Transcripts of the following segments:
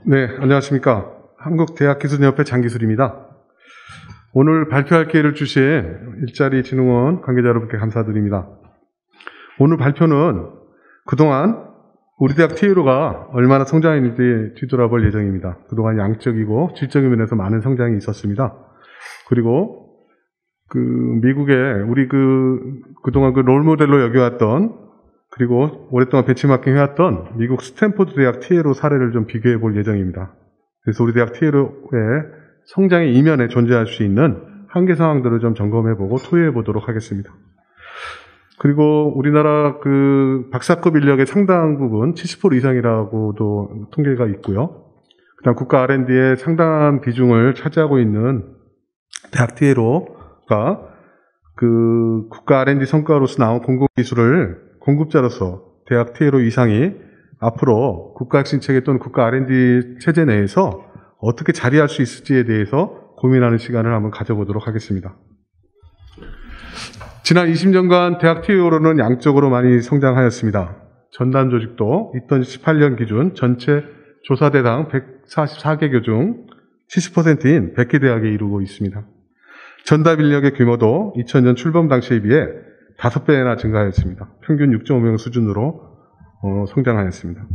네, 안녕하십니까. 한국대학기술연합회 장기술입니다. 오늘 발표할 기회를 주신 일자리진흥원 관계자 여러분께 감사드립니다. 오늘 발표는 그동안 우리 대학 TA로가 얼마나 성장했는지 뒤돌아볼 예정입니다. 그동안 양적이고 질적인 면에서 많은 성장이 있었습니다. 그리고 미국의 우리 그동안 롤모델로 여겨왔던, 그리고 오랫동안 벤치마킹 해왔던 미국 스탠포드 대학 TA로 사례를 좀 비교해 볼 예정입니다. 그래서 우리 대학 TA로의 성장의 이면에 존재할 수 있는 한계 상황들을 좀 점검해 보고 토의해 보도록 하겠습니다. 그리고 우리나라 박사급 인력의 상당 부분 70% 이상이라고도 통계가 있고요. 그다음 국가 R&D의 상당한 비중을 차지하고 있는 대학 TA로가 국가 R&D 성과로서 나온 공공기술을 공급자로서 대학 TA로 이상이 앞으로 국가혁신체계 또는 국가 R&D 체제 내에서 어떻게 자리할 수 있을지에 대해서 고민하는 시간을 한번 가져보도록 하겠습니다. 지난 20년간 대학 TA로는 양적으로 많이 성장하였습니다. 전담 조직도 2018년 기준 전체 조사 대상 144개교 중 70%인 100개 대학에 이루고 있습니다. 전담 인력의 규모도 2000년 출범 당시에 비해 5배나 증가하였습니다. 평균 6.5명 수준으로 성장하였습니다.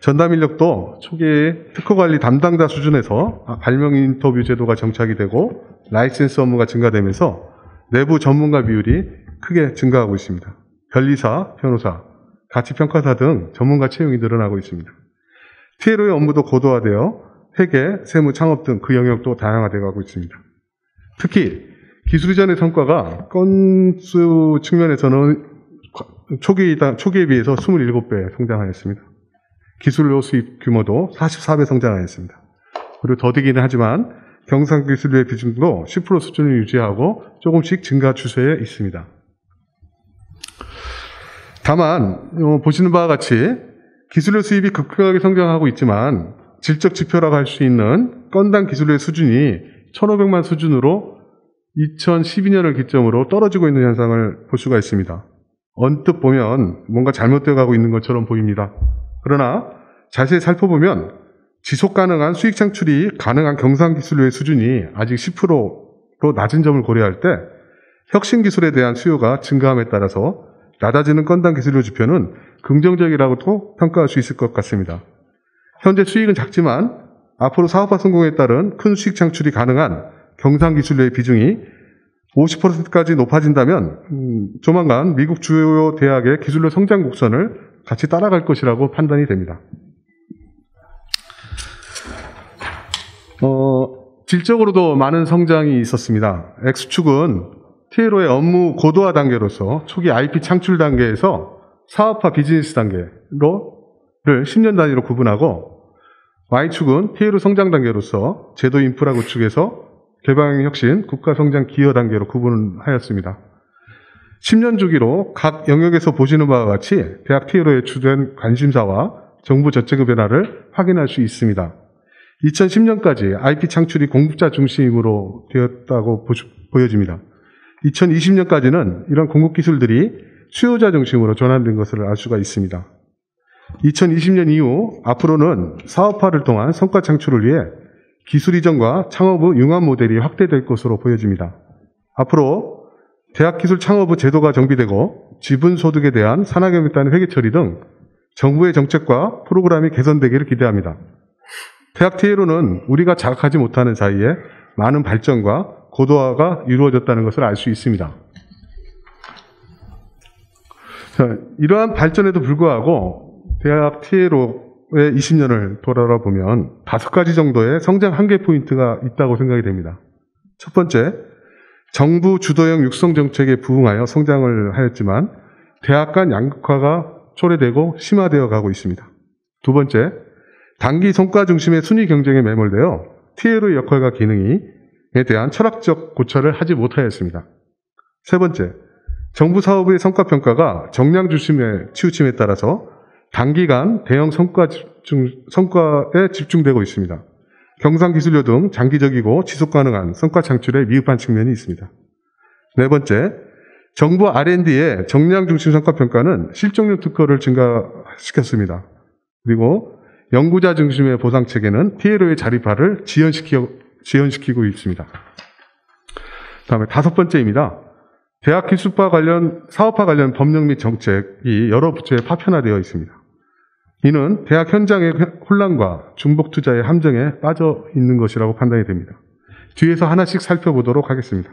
전담 인력도 초기에 특허관리 담당자 수준에서 발명 인터뷰 제도가 정착이 되고 라이센스 업무가 증가되면서 내부 전문가 비율이 크게 증가하고 있습니다. 변리사, 변호사, 가치평가사 등 전문가 채용이 늘어나고 있습니다. TA로의 업무도 고도화되어 회계, 세무, 창업 등 그 영역도 다양화되어 가고 있습니다. 특히 기술 이전의 성과가 건수 측면에서는 초기에 비해서 27배 성장하였습니다. 기술료 수입 규모도 44배 성장하였습니다. 그리고 더디기는 하지만 경상기술료의 비중도 10% 수준을 유지하고 조금씩 증가 추세에 있습니다. 다만 보시는 바와 같이 기술료 수입이 급격하게 성장하고 있지만 질적 지표라고 할 수 있는 건당 기술료의 수준이 1,500만 수준으로 2012년을 기점으로 떨어지고 있는 현상을 볼 수가 있습니다. 언뜻 보면 뭔가 잘못되어 가고 있는 것처럼 보입니다. 그러나 자세히 살펴보면 지속 가능한 수익 창출이 가능한 경상기술료의 수준이 아직 10%로 낮은 점을 고려할 때 혁신 기술에 대한 수요가 증가함에 따라서 낮아지는 건당 기술료 지표는 긍정적이라고도 평가할 수 있을 것 같습니다. 현재 수익은 작지만 앞으로 사업화 성공에 따른 큰 수익 창출이 가능한 경상기술료의 비중이 50%까지 높아진다면 조만간 미국 주요 대학의 기술료 성장 곡선을 같이 따라갈 것이라고 판단이 됩니다. 질적으로도 많은 성장이 있었습니다. X축은 TA로의 업무 고도화 단계로서 초기 IP 창출 단계에서 사업화 비즈니스 단계를 10년 단위로 구분하고, Y축은 TA로 성장 단계로서 제도 인프라 구축에서 개방 혁신, 국가 성장 기여 단계로 구분하였습니다. 10년 주기로 각 영역에서 보시는 바와 같이 대학 TA로의 주된 관심사와 정부 정책의 변화를 확인할 수 있습니다. 2010년까지 IP 창출이 공급자 중심으로 되었다고 보여집니다. 2020년까지는 이런 공급 기술들이 수요자 중심으로 전환된 것을 알 수가 있습니다. 2020년 이후 앞으로는 사업화를 통한 성과 창출을 위해 기술 이전과 창업의 융합 모델이 확대될 것으로 보여집니다. 앞으로 대학기술 창업의 제도가 정비되고 지분소득에 대한 산학협에 따른 회계 처리 등 정부의 정책과 프로그램이 개선되기를 기대합니다. 대학 TA로는 우리가 자각하지 못하는 사이에 많은 발전과 고도화가 이루어졌다는 것을 알 수 있습니다. 자, 이러한 발전에도 불구하고 대학 TA로의 20년을 돌아보면 5가지 정도의 성장 한계 포인트가 있다고 생각이 됩니다. 첫 번째, 정부 주도형 육성 정책에 부응하여 성장을 하였지만 대학 간 양극화가 초래되고 심화되어 가고 있습니다. 두 번째, 단기 성과 중심의 순위 경쟁에 매몰되어 TA로의 역할과 기능에 대한 철학적 고찰을 하지 못하였습니다. 세 번째, 정부 사업의 성과평가가 정량 중심의 치우침에 따라서 단기간 대형 성과에 집중되고 있습니다. 경상기술료 등 장기적이고 지속가능한 성과 창출에 미흡한 측면이 있습니다. 네 번째, 정부 R&D의 정량 중심 성과평가는 실적률 특허를 증가시켰습니다. 그리고 연구자 중심의 보상체계는 TLO의 자립화를 지연시키고 있습니다. 다음에 5번째입니다. 대학 기술과 관련, 사업화 관련 법령 및 정책이 여러 부처에 파편화되어 있습니다. 이는 대학 현장의 혼란과 중복 투자의 함정에 빠져 있는 것이라고 판단이 됩니다. 뒤에서 하나씩 살펴보도록 하겠습니다.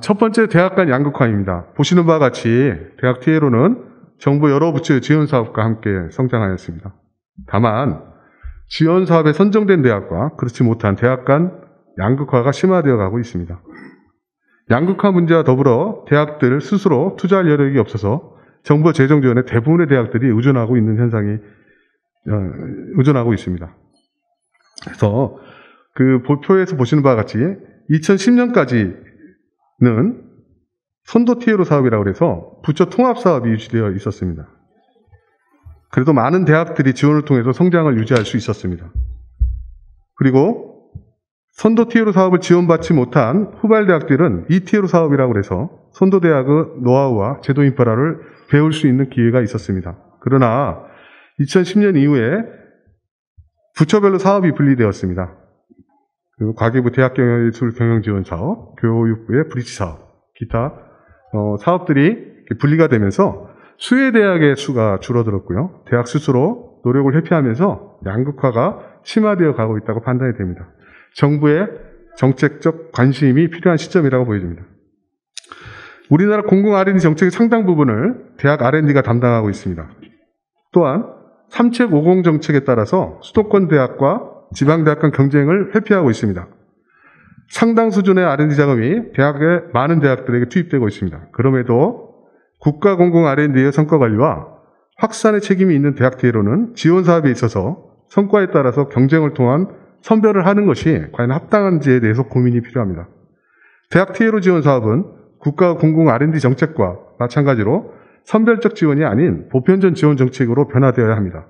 첫 번째, 대학 간 양극화입니다. 보시는 바와 같이 대학 TLO는 정부 여러 부처의 지원 사업과 함께 성장하였습니다. 다만 지원 사업에 선정된 대학과 그렇지 못한 대학 간 양극화가 심화되어 가고 있습니다. 양극화 문제와 더불어 대학들 스스로 투자할 여력이 없어서 정부 재정 지원에 대부분의 대학들이 의존하고 있는 현상이 의존하고 있습니다. 그래서 그 표에서 보시는 바와 같이 2010년까지는 선도 TLO 사업이라고 해서 부처 통합 사업이 유지되어 있었습니다. 그래도 많은 대학들이 지원을 통해서 성장을 유지할 수 있었습니다. 그리고 선도 TLO 사업을 지원받지 못한 후발 대학들은 이 TLO 사업이라고 해서 선도 대학의 노하우와 제도 인프라를 배울 수 있는 기회가 있었습니다. 그러나 2010년 이후에 부처별로 사업이 분리되었습니다. 그리고 과기부 대학경영예술 경영지원사업, 교육부의 브릿지 사업, 기타 사업들이 분리가 되면서 수혜 대학의 수가 줄어들었고요. 대학 스스로 노력을 회피하면서 양극화가 심화되어 가고 있다고 판단이 됩니다. 정부의 정책적 관심이 필요한 시점이라고 보여집니다. 우리나라 공공 R&D 정책의 상당 부분을 대학 R&D가 담당하고 있습니다. 또한 3책 50 정책에 따라서 수도권 대학과 지방대학 간 경쟁을 회피하고 있습니다. 상당 수준의 R&D 자금이 대학의 많은 대학들에게 투입되고 있습니다. 그럼에도 국가 공공 R&D의 성과 관리와 확산의 책임이 있는 대학 TLO는 지원 사업에 있어서 성과에 따라서 경쟁을 통한 선별을 하는 것이 과연 합당한지에 대해서 고민이 필요합니다. 대학 TLO 지원 사업은 국가 공공 R&D 정책과 마찬가지로 선별적 지원이 아닌 보편적 지원 정책으로 변화되어야 합니다.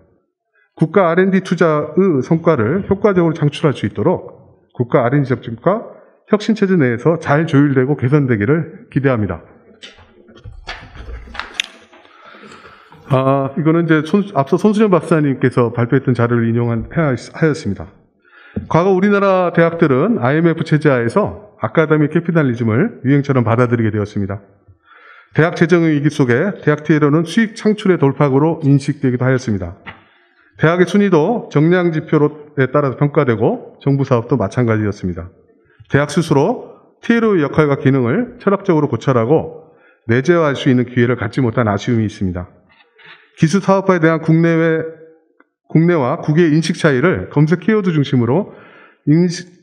국가 R&D 투자의 성과를 효과적으로 창출할 수 있도록 국가 R&D 정책과 혁신체제 내에서 잘 조율되고 개선되기를 기대합니다. 이거는 이제 앞서 손수정 박사님께서 발표했던 자료를 인용하였습니다. 과거 우리나라 대학들은 IMF 체제 하에서 아카데믹 캐피탈리즘을 유행처럼 받아들이게 되었습니다. 대학 재정의 위기 속에 대학 TLO는 수익 창출의 돌파구로 인식되기도 하였습니다. 대학의 순위도 정량 지표에 따라서 평가되고 정부 사업도 마찬가지였습니다. 대학 스스로 TLO의 역할과 기능을 철학적으로 고찰하고 내재화할 수 있는 기회를 갖지 못한 아쉬움이 있습니다. 기술 사업화에 대한 국내와 국외의 인식 차이를 검색 키워드 중심으로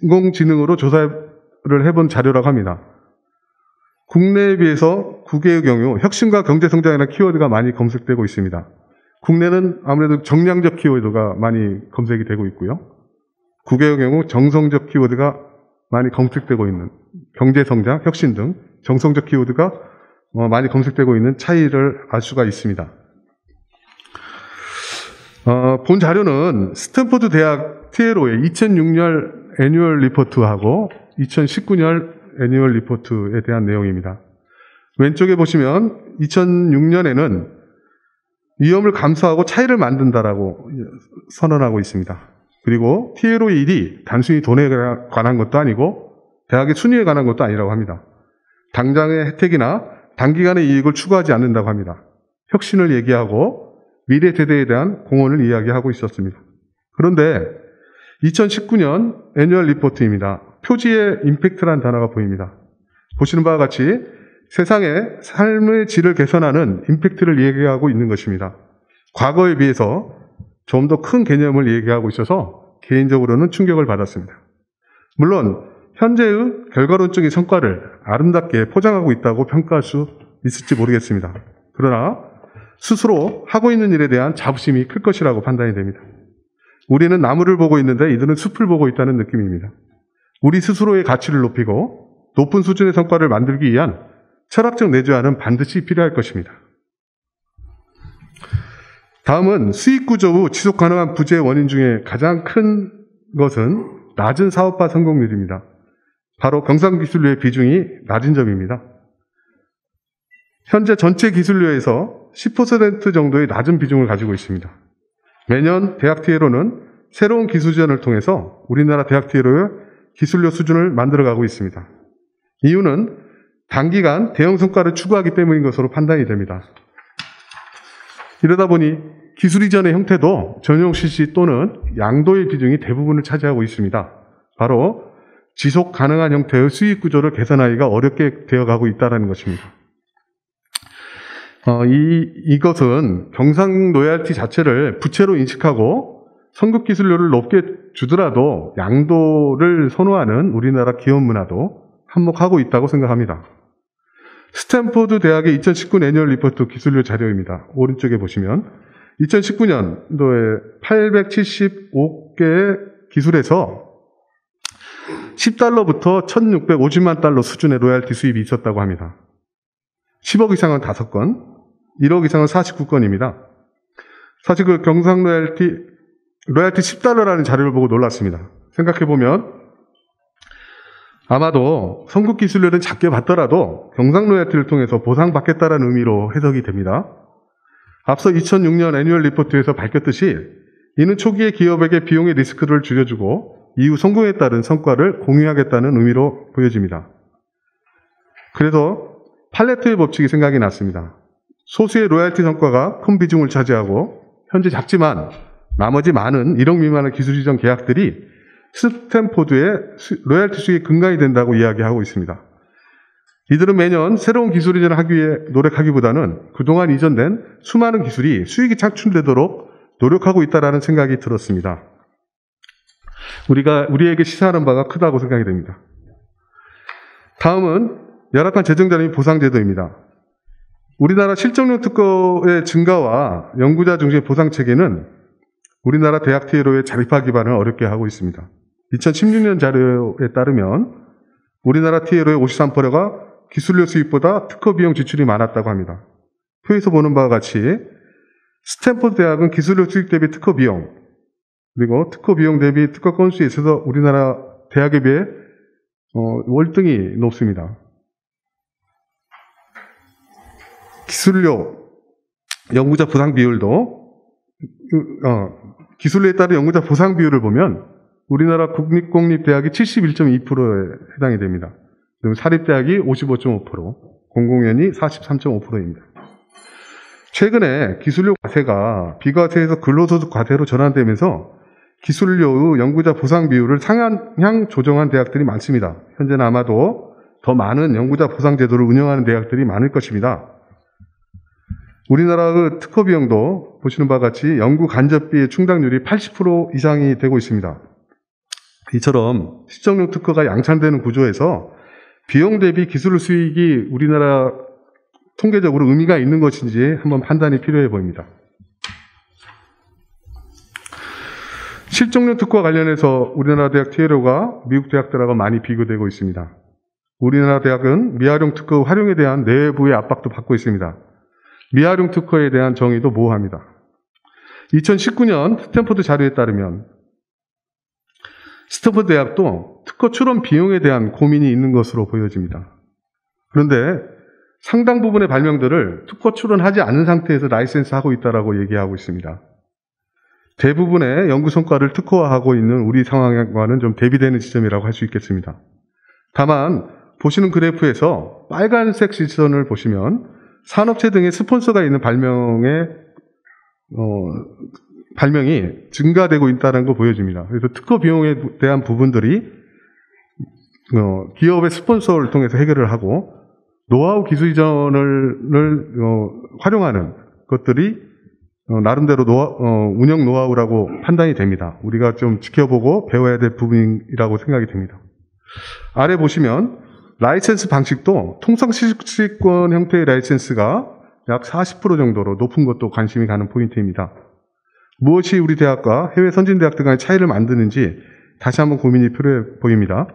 인공지능으로 조사를 해본 자료라고 합니다. 국내에 비해서 국외의 경우 혁신과 경제성장이라는 키워드가 많이 검색되고 있습니다. 국내는 아무래도 정량적 키워드가 많이 검색이 되고 있고요. 국외의 경우 정성적 키워드가 많이 검색되고 있는 경제성장, 혁신 등 정성적 키워드가 많이 검색되고 있는 차이를 알 수가 있습니다. 본 자료는 스탠포드 대학 TLO의 2006년 애뉴얼 리포트하고 2019년 애뉴얼 리포트에 대한 내용입니다. 왼쪽에 보시면 2006년에는 위험을 감수하고 차이를 만든다라고 선언하고 있습니다. 그리고 TLO의 일이 단순히 돈에 관한 것도 아니고 대학의 순위에 관한 것도 아니라고 합니다. 당장의 혜택이나 단기간의 이익을 추구하지 않는다고 합니다. 혁신을 얘기하고 미래 세대에 대한 공헌을 이야기하고 있었습니다. 그런데 2019년 애뉴얼 리포트입니다. 표지에 임팩트라는 단어가 보입니다. 보시는 바와 같이 세상의 삶의 질을 개선하는 임팩트를 얘기하고 있는 것입니다. 과거에 비해서 좀 더 큰 개념을 얘기하고 있어서 개인적으로는 충격을 받았습니다. 물론 현재의 결과론적인 성과를 아름답게 포장하고 있다고 평가할 수 있을지 모르겠습니다. 그러나 스스로 하고 있는 일에 대한 자부심이 클 것이라고 판단이 됩니다. 우리는 나무를 보고 있는데 이들은 숲을 보고 있다는 느낌입니다. 우리 스스로의 가치를 높이고 높은 수준의 성과를 만들기 위한 철학적 내재화는 반드시 필요할 것입니다. 다음은 수익 구조 후 지속 가능한 부재의 원인 중에 가장 큰 것은 낮은 사업화 성공률입니다. 바로 경상기술료의 비중이 낮은 점입니다. 현재 전체 기술료에서 10% 정도의 낮은 비중을 가지고 있습니다. 매년 대학 TA로는 새로운 기술 지원을 통해서 우리나라 대학 TA로의 기술료 수준을 만들어가고 있습니다. 이유는 단기간 대형 성과를 추구하기 때문인 것으로 판단이 됩니다. 이러다 보니 기술 이전의 형태도 전용 CC 또는 양도의 비중이 대부분을 차지하고 있습니다. 바로 지속 가능한 형태의 수익 구조를 개선하기가 어렵게 되어가고 있다는 것입니다. 이것은 경상 로얄티 자체를 부채로 인식하고 선급 기술료를 높게 주더라도 양도를 선호하는 우리나라 기업 문화도 한몫하고 있다고 생각합니다. 스탠포드 대학의 2019 애뉴얼 리포트 기술료 자료입니다. 오른쪽에 보시면 2019년도에 875개의 기술에서 10달러부터 1650만 달러 수준의 로얄티 수입이 있었다고 합니다. 10억 이상은 5건, 1억 이상은 49건입니다. 사실 그 경상 로얄티 10달러라는 자료를 보고 놀랐습니다. 생각해보면 아마도 선급 기술료는 작게 받더라도 경상 로얄티를 통해서 보상받겠다는 의미로 해석이 됩니다. 앞서 2006년 애뉴얼 리포트에서 밝혔듯이 이는 초기에 기업에게 비용의 리스크를 줄여주고 이후 성공에 따른 성과를 공유하겠다는 의미로 보여집니다. 그래서 팔레트의 법칙이 생각이 났습니다. 소수의 로얄티 성과가 큰 비중을 차지하고 현재 작지만 나머지 많은 1억 미만의 기술 이전 계약들이 스탠포드의 로얄티 수익의 근간이 된다고 이야기하고 있습니다. 이들은 매년 새로운 기술 이전을 하기 위해 노력하기보다는 그동안 이전된 수많은 기술이 수익이 창출되도록 노력하고 있다는 생각이 들었습니다. 우리에게 시사하는 바가 크다고 생각이 됩니다. 다음은 열악한 재정자료 및 보상제도입니다. 우리나라 실적용 특허의 증가와 연구자 중심의 보상체계는 우리나라 대학 TA로의 자립화 기반을 어렵게 하고 있습니다. 2016년 자료에 따르면 우리나라 TA로의 53%가 기술료 수입보다 특허 비용 지출이 많았다고 합니다. 표에서 보는 바와 같이 스탠포드 대학은 기술료 수익 대비 특허 비용, 그리고 특허 비용 대비 특허 건수에 있어서 우리나라 대학에 비해 월등히 높습니다. 기술료, 연구자 보상 비율도 기술료에 따른 연구자 보상 비율을 보면 우리나라 국립공립대학이 71.2%에 해당이 됩니다. 그리고 사립대학이 55.5%, 공공연히 43.5%입니다. 최근에 기술료 과세가 비과세에서 근로소득 과세로 전환되면서 기술료의 연구자 보상 비율을 상향 조정한 대학들이 많습니다. 현재는 아마도 더 많은 연구자 보상 제도를 운영하는 대학들이 많을 것입니다. 우리나라의 특허 비용도 보시는 바와 같이 연구 간접비의 충당률이 80% 이상이 되고 있습니다. 이처럼 실적용 특허가 양산되는 구조에서 비용 대비 기술 수익이 우리나라 통계적으로 의미가 있는 것인지 한번 판단이 필요해 보입니다. 실적용 특허와 관련해서 우리나라 대학 TA로가 미국 대학들하고 많이 비교되고 있습니다. 우리나라 대학은 미활용 특허 활용에 대한 내부의 압박도 받고 있습니다. 미활용 특허에 대한 정의도 모호합니다. 2019년 스탠포드 자료에 따르면 스탠포드 대학도 특허 출원 비용에 대한 고민이 있는 것으로 보여집니다. 그런데 상당 부분의 발명들을 특허 출원하지 않은 상태에서 라이센스하고 있다고 얘기하고 있습니다. 대부분의 연구 성과를 특허화하고 있는 우리 상황과는 좀 대비되는 지점이라고 할 수 있겠습니다. 다만 보시는 그래프에서 빨간색 시선을 보시면 산업체 등의 스폰서가 있는 발명이 증가되고 있다는 거 보여집니다. 그래서 특허 비용에 대한 부분들이 기업의 스폰서를 통해서 해결을 하고 노하우 기술 이전을 활용하는 것들이 나름대로 운영 노하우라고 판단이 됩니다. 우리가 좀 지켜보고 배워야 될 부분이라고 생각이 됩니다. 아래 보시면 라이센스 방식도 통상시식권 형태의 라이센스가 약 40% 정도로 높은 것도 관심이 가는 포인트입니다. 무엇이 우리 대학과 해외 선진대학들 간의 차이를 만드는지 다시 한번 고민이 필요해 보입니다.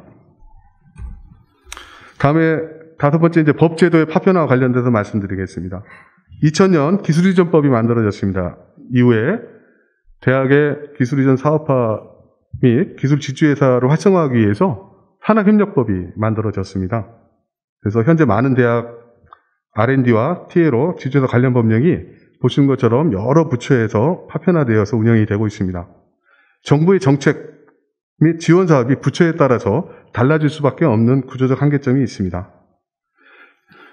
다음에 5번째 이제 법제도의 파편화와 관련돼서 말씀드리겠습니다. 2000년 기술이전법이 만들어졌습니다. 이후에 대학의 기술이전 사업화 및 기술 지주회사를 활성화하기 위해서 산학협력법이 만들어졌습니다. 그래서 현재 많은 대학 R&D와 TA로 지주회사 관련 법령이 보시는 것처럼 여러 부처에서 파편화되어서 운영이 되고 있습니다. 정부의 정책 및 지원 사업이 부처에 따라서 달라질 수밖에 없는 구조적 한계점이 있습니다.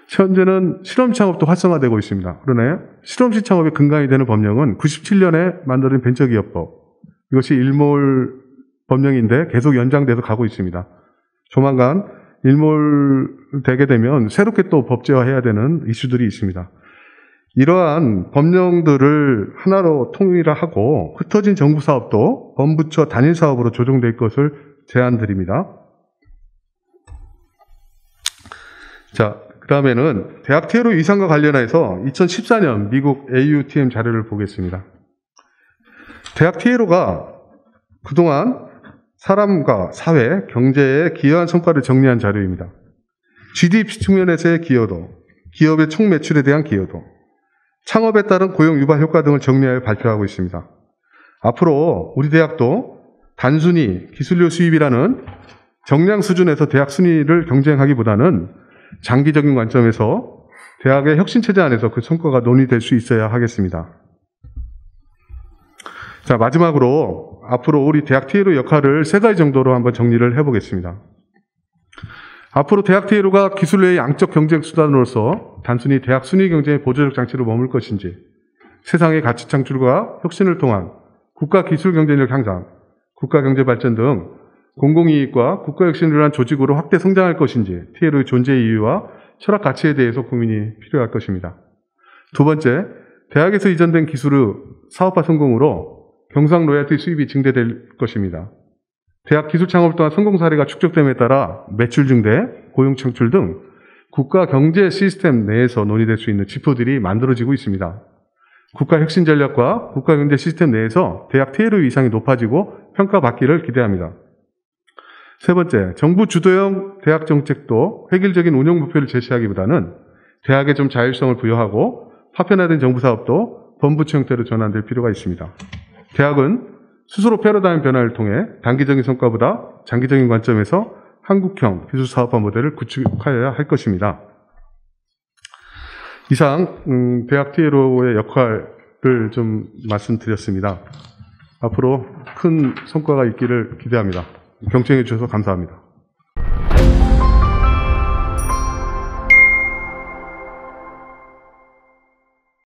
현재는 실험시 창업도 활성화되고 있습니다. 그러나 실험시 창업의 근간이 되는 법령은 97년에 만들어진 벤처기업법, 이것이 일몰 법령인데 계속 연장돼서 가고 있습니다. 조만간 일몰되게 되면 새롭게 또 법제화해야 되는 이슈들이 있습니다. 이러한 법령들을 하나로 통일화하고 흩어진 정부 사업도 범부처 단일 사업으로 조정될 것을 제안드립니다. 자, 그 다음에는 대학 퇴로 이상과 관련해서 2014년 미국 AUTM 자료를 보겠습니다. 대학 퇴로가 그동안 사람과 사회, 경제에 기여한 성과를 정리한 자료입니다. GDP 측면에서의 기여도, 기업의 총 매출에 대한 기여도, 창업에 따른 고용 유발 효과 등을 정리하여 발표하고 있습니다. 앞으로 우리 대학도 단순히 기술료 수입이라는 정량 수준에서 대학 순위를 경쟁하기보다는 장기적인 관점에서 대학의 혁신체제 안에서 그 성과가 논의될 수 있어야 하겠습니다. 자, 마지막으로 앞으로 우리 대학 TLO 역할을 세 가지 정도로 한번 정리를 해보겠습니다. 앞으로 대학 TLO가 기술의 양적 경쟁 수단으로서 단순히 대학 순위 경쟁의 보조적 장치로 머물 것인지, 세상의 가치 창출과 혁신을 통한 국가 기술 경쟁력 향상, 국가 경제 발전 등 공공이익과 국가 혁신을 위한 조직으로 확대 성장할 것인지, TLO의 존재 이유와 철학 가치에 대해서 고민이 필요할 것입니다. 두 번째, 대학에서 이전된 기술의 사업화 성공으로 경상 로열티 수입이 증대될 것입니다. 대학 기술 창업 또한 성공 사례가 축적됨에 따라 매출 증대, 고용 창출 등 국가 경제 시스템 내에서 논의될 수 있는 지표들이 만들어지고 있습니다. 국가 혁신 전략과 국가 경제 시스템 내에서 대학 TLO 이상이 높아지고 평가받기를 기대합니다. 세 번째, 정부 주도형 대학 정책도 획일적인 운영 목표를 제시하기보다는 대학에 좀 자율성을 부여하고 파편화된 정부 사업도 범부처 형태로 전환될 필요가 있습니다. 대학은 스스로 패러다임 변화를 통해 단기적인 성과보다 장기적인 관점에서 한국형 기술사업화 모델을 구축하여야 할 것입니다. 이상 대학 TLO의 역할을 좀 말씀드렸습니다. 앞으로 큰 성과가 있기를 기대합니다. 경청해 주셔서 감사합니다.